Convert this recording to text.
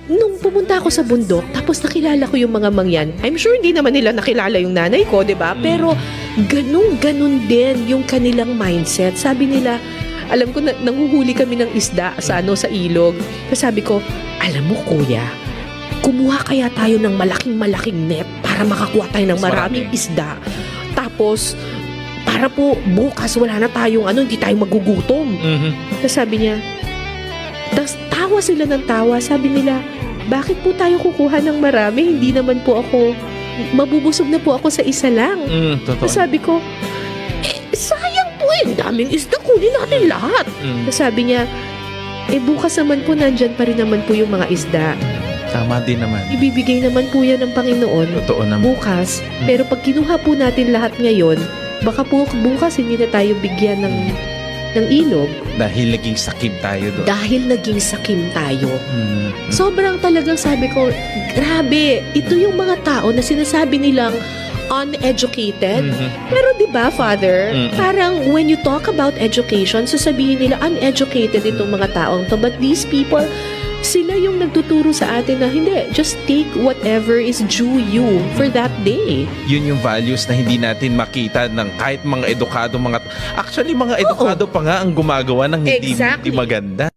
nung pumunta ako sa bundok, tapos nakilala ko yung mga mangyan, I'm sure hindi naman nila nakilala yung nanay ko, 'di ba? Pero ganun din yung kanilang mindset. Sabi nila, alam ko na nanguhuli kami ng isda sa sa ilog. Kasi sabi ko, alam mo kuya, kumuha kaya tayo ng malaking net para makakuha tayo ng maraming isda. Tapos para po bukas wala na tayong hindi tayo magugutom. Kasi sabi niya, tas tawa sila ng tawa. Sabi nila, bakit po tayo kukuha ng marami? Hindi naman po ako, mabubusog na po ako sa isa lang. Totoo. Sabi ko, sayang po daming isda, kunin natin lahat. Sabi niya, bukas naman po nandyan pa rin naman po yung mga isda. Tama din naman. Ibibigay naman po yan ng Panginoon Totoo naman. bukas. Pero pag kinuha po natin lahat ngayon, baka po bukas hindi na tayo bigyan ng ilog. Dahil naging sakib tayo doon. Dahil naging sakim tayo. Sobrang talagang sabi ko, grabe, ito yung mga tao na sinasabi nilang uneducated. Pero 'di ba, Father, parang when you talk about education, sasabihin nila uneducated itong mga taong to, but these people, sila yung nagtuturo sa atin na hindi, just take whatever is due you for that day. Yun yung values na hindi natin makita ng kahit mga edukado, actually mga edukado pa nga ang gumagawa ng hindi Exactly. maganda.